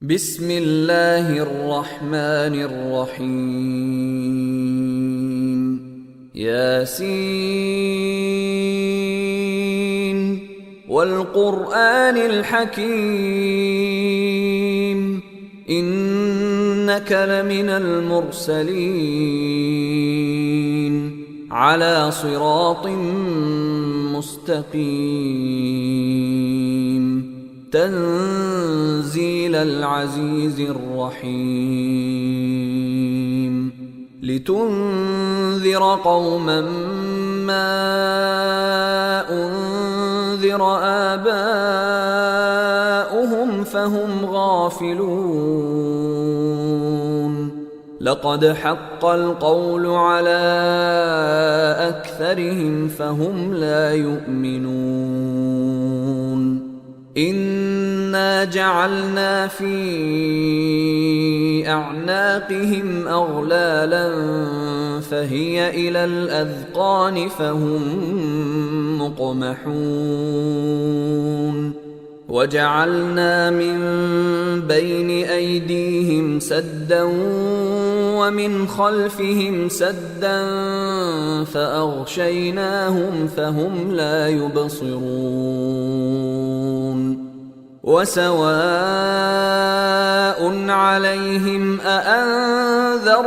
بسم الله الرحمن الرحيم ياسين والقرآن الحكيم إنك لمن المرسلين على صراط مستقيم تنزيل العزيز الرحيم لتنذر قوما ما أنذر آباؤهم فهم غافلون لقد حق القول على أكثرهم فهم لا يؤمنون إنا جعلنا في أعناقهم أغلالا فهي إلى الأذقان فهم مقمحون وجعلنا من بين أيديهم سدا ومن خلفهم سدا فأغشيناهم فهم لا يبصرون وسواء عليهم أأنذرتهم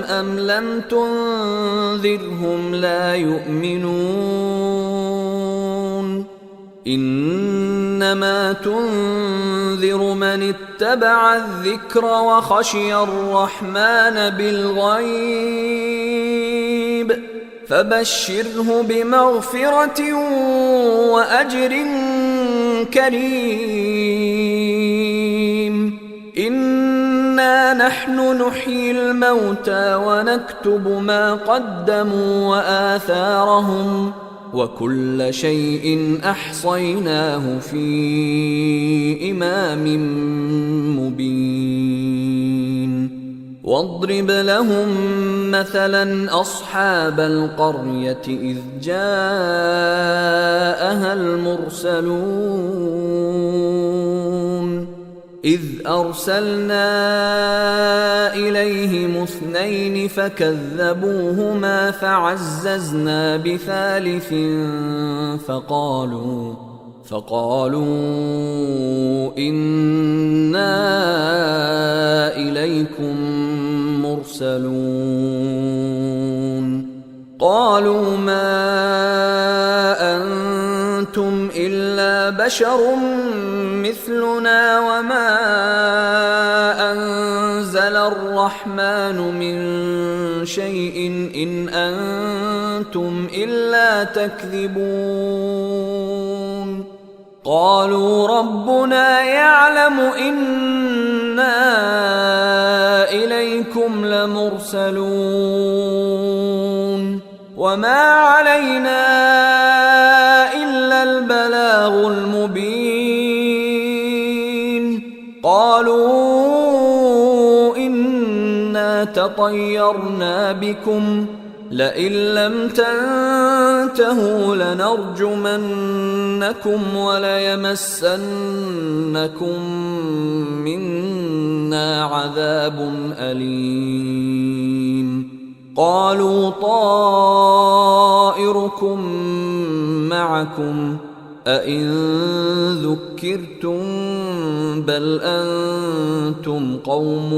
أم لم تنذرهم لا يؤمنون إنما تنذر من اتبع الذكر وخشي الرحمن بالغيب فبشره بمغفرة وأجر كريم إنا نحن نحيي الموتى ونكتب ما قدموا وآثارهم وكل شيء أحصيناه في إمام مبين واضرب لهم مثلا أصحاب القرية إذ جاءها المرسلون إذ أرسلنا إليهم اثنين فكذبوهما فعززنا بثالث فقالوا إنا إليكم مرسلون قالوا ما أنتم إلا بشر مثلنا وما أنزل الرحمن من شيء إن أنتم إلا تكذبون قالوا ربنا يعلم إنا إليكم لمرسلون وما علينا إلا البلاغ المبين قالوا إنا تطيرنا بكم لئن لم تنتهوا لنرجمنكم وليمسنكم منا عذاب أليم قالوا طائركم معكم أئن ذكرتم بل أنتم قوم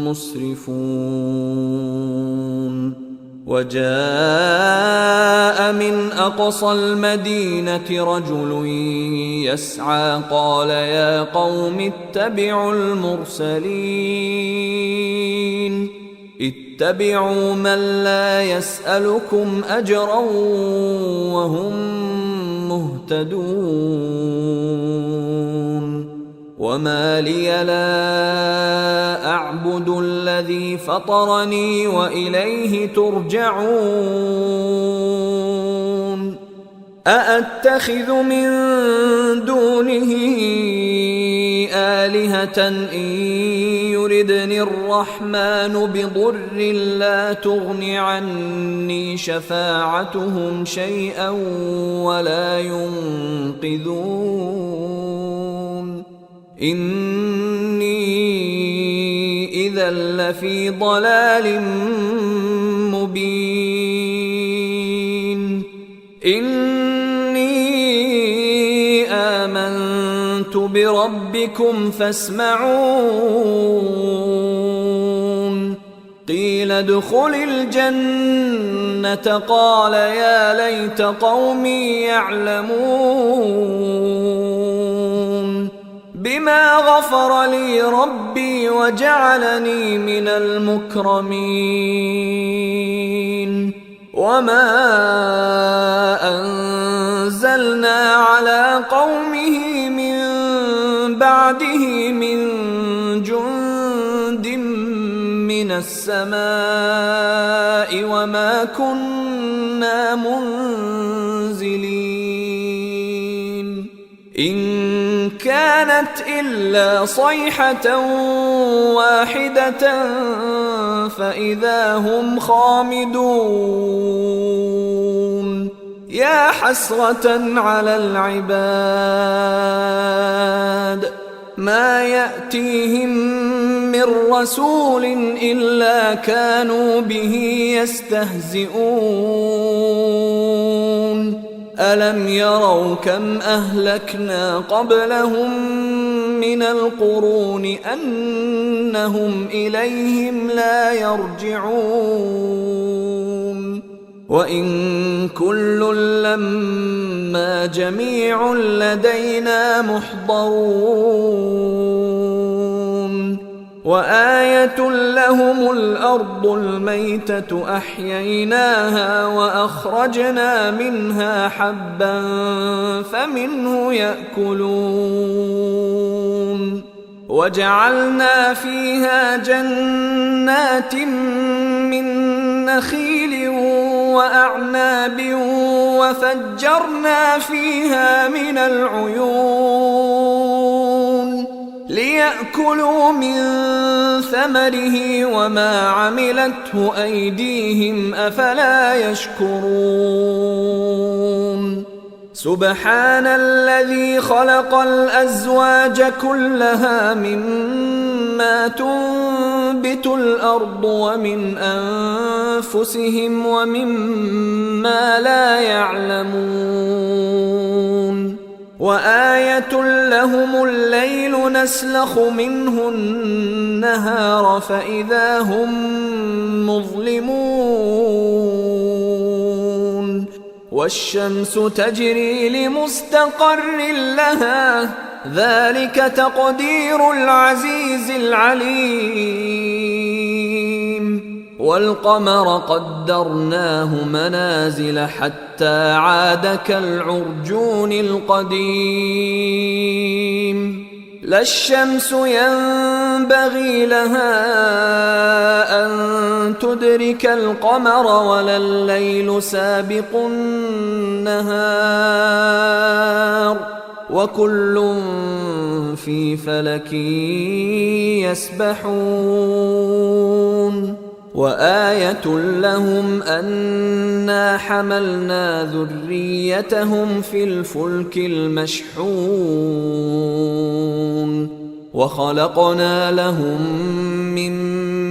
مسرفون وجاء من أقصى المدينة رجل يسعى قال يا قوم اتبعوا المرسلين اتبعوا من لا يسألكم أجرا وهم مهتدون وما لي لا أعبد الذي فطرني وإليه ترجعون أأتخذ من دونه آلهة إن يردني الرحمن بضر لا تغن عني شفاعتهم شيئا ولا ينقذون إني إذا لفي ضلال مبين إني آمنت بربكم فاسمعون قيل ادخل الجنة قال يا ليت قومي يعلمون بما غفر لي ربي وجعلني من المكرمين وما أنزلنا على قومه من بعده من جند من السماء وما كنا منزلين إن كانت إلا صيحة واحدة فإذا هم خامدون يا حسرة على العباد ما يأتيهم من رسول إلا كانوا به يستهزئون ألم يروا كم أهلكنا قبلهم من القرون أنهم إليهم لا يرجعون وإن كل لما جميع لدينا محضرون وآية لهم الأرض الميتة أحييناها وأخرجنا منها حبا فمنه يأكلون وجعلنا فيها جنات من نخيل وأعناب وفجرنا فيها من العيون ليأكلوا من ثمره وما عملته أيديهم أفلا يشكرون سبحان الذي خلق الأزواج كلها مما تنبت الأرض ومن أنفسهم ومما لا يعلمون وآية لهم الليل نسلخ منه النهار فإذا هم مظلمون والشمس تجري لمستقر لها ذلك تقدير العزيز العليم والقمر قدرناه منازل حتى عاد كالعرجون القديم لا الشمس ينبغي لها أن تدرك القمر ولا الليل سابق النهار وكل في فلك يسبحون وآية لهم أنا حملنا ذريتهم في الفلك المشحون وخلقنا لهم من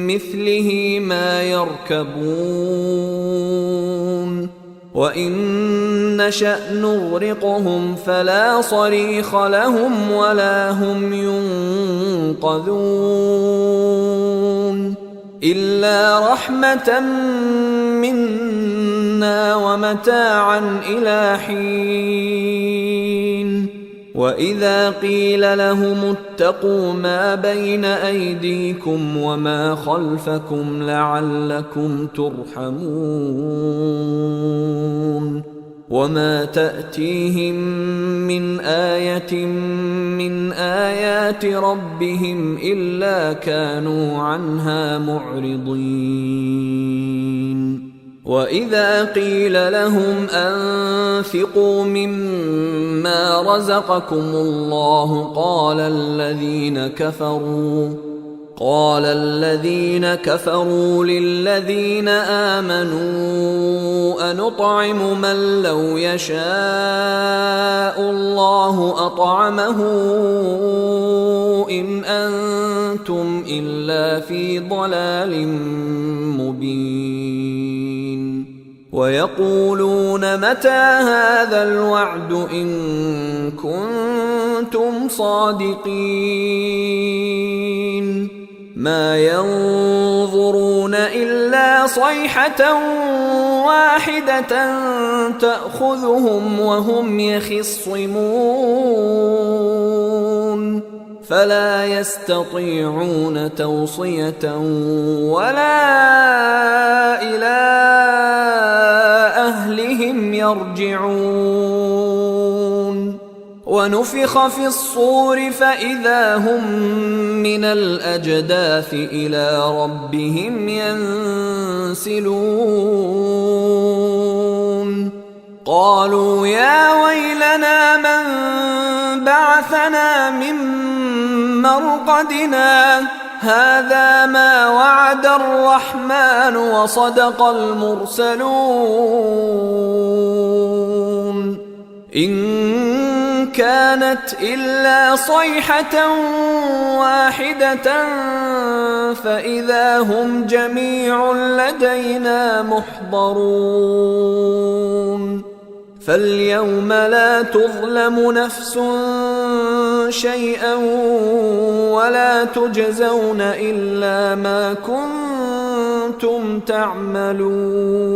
مثله ما يركبون وإن نشأ نغرقهم فلا صريخ لهم ولا هم ينقذون إلا رحمة منا ومتاعا إلى حين وإذا قيل لهم اتقوا ما بين أيديكم وما خلفكم لعلكم ترحمون وما تأتيهم من آية من آيات ربهم إلا كانوا عنها معرضين وإذا قيل لهم أنفقوا مما رزقكم الله قال الذين كفروا للذين آمنوا أنطعم من لو يشاء الله أطعمه إن أنتم إلا في ضلال مبين ويقولون متى هذا الوعد إن كنتم صادقين ما ينظرون إلا صيحة واحدة تأخذهم وهم يخصمون فلا يستطيعون توصية ولا إلى أهلهم يرجعون ونفخ في الصور فإذا هم من الأجداث إلى ربهم ينسلون قالوا يا ويلنا من بعثنا من مرقدنا هذا ما وعد الرحمن وصدق المرسلون إن كانت إلا صيحة واحدة فإذا هم جميع لدينا محضرون فاليوم لا تظلم نفس شيئا ولا تجزون إلا ما كنتم تعملون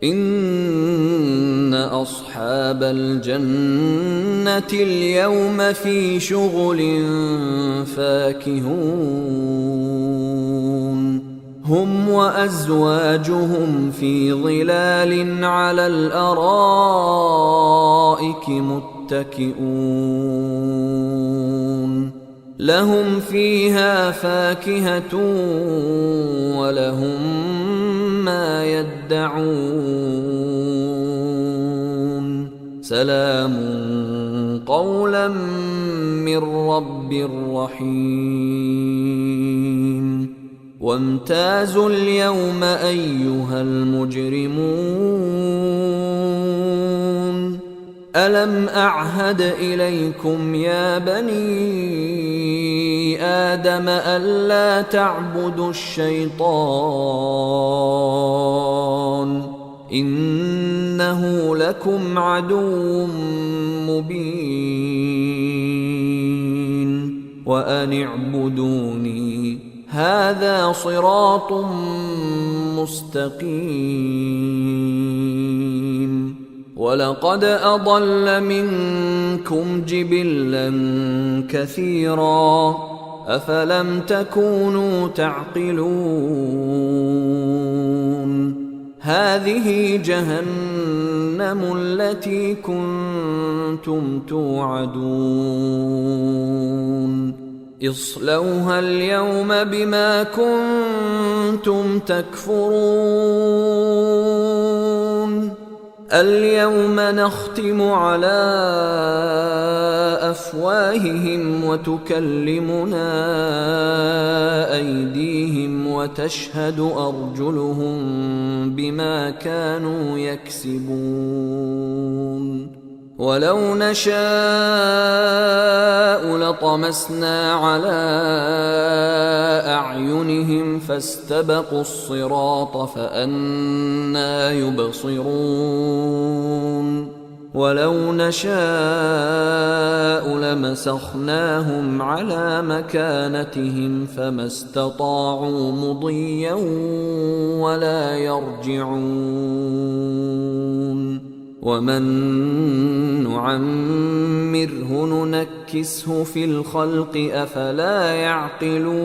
إن أصحاب الجنة اليوم في شغل فاكهون هم وأزواجهم في ظلال على الأرائك متكئون لهم فيها فاكهة ولهم ما يدعون سلام قولا من رب رحيم وامتازوا اليوم أيها المجرمون ألم أعهد إليكم يا بني آدم ألا تعبدوا الشيطان إنه لكم عدو مبين وأن اعبدوني هذا صراط مستقيم ولقد أضل منكم جبلا كثيرا أفلم تكونوا تعقلون هذه جهنم التي كنتم توعدون اصلوها اليوم بما كنتم تكفرون اليوم نختم على أفواههم وتكلمنا أيديهم وتشهد أرجلهم بما كانوا يكسبون ولو نشاء لطمسنا على أعينهم فاستبقوا الصراط فأنى يبصرون ولو نشاء لمسخناهم على مكانتهم فما استطاعوا مضيا ولا يرجعون ومن نعمره ننكسه في الخلق أفلا يعقلون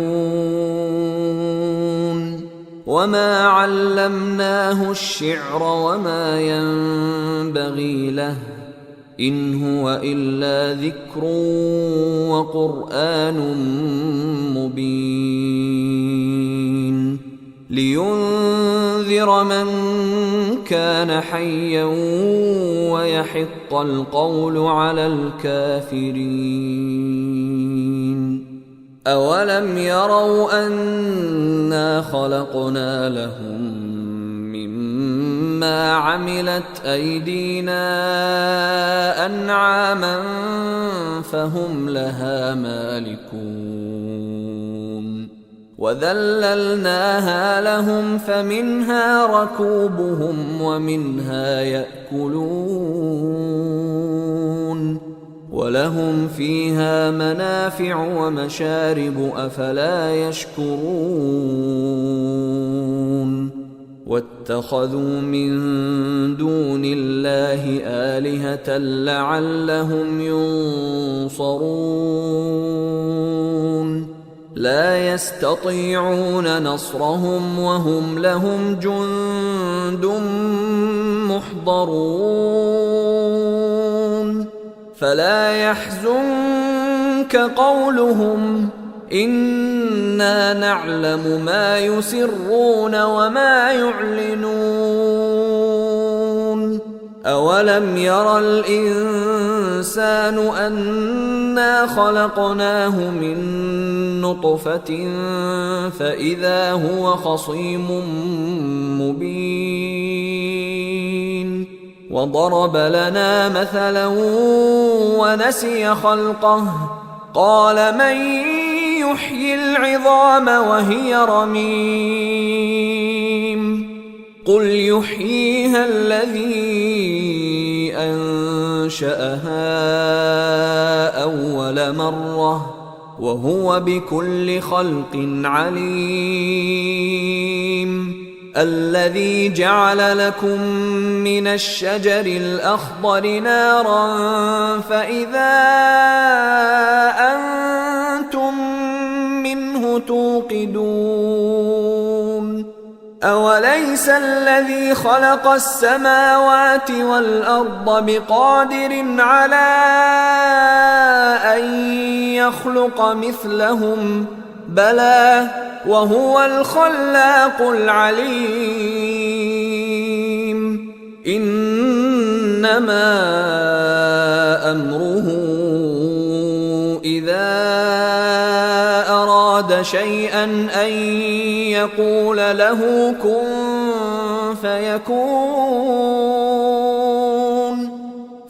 وما علمناه الشعر وما ينبغي له إن هو إلا ذكر وقرآن مبين لينذر من كان حيا ويحق القول على الكافرين أولم يروا أنا خلقنا لهم مما عملت أيدينا أنعاما فهم لها مالكون وذللناها لهم فمنها ركوبهم ومنها يأكلون ولهم فيها منافع ومشارب أفلا يشكرون واتخذوا من دون الله آلهة لعلهم ينصرون لا يستطيعون نصرهم وهم لهم جند محضرون فلا يحزنك قولهم إنا نعلم ما يسرون وما يعلنون أولم ير الإنسان أنا خلقناه من نطفة فإذا هو خصيم مبين وضرب لنا مثلا ونسي خلقه قال من يحيي العظام وهي رميم قل يحييها الذي أنشأها أول مرة وهو بكل خلق عليم الذي جعل لكم من الشجر الأخضر نارا فإذا أنتم منه توقدون أوليس الذي خلق السماوات والأرض بقادر على أن يخلق مثلهم بلى وهو الخلاق العليم إنما أمره إذا أراد شيئا أن يقول له كن فيكون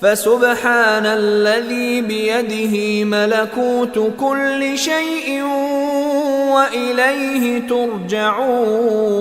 فسبحان الذي بيده ملكوت كل شيء وإليه ترجعون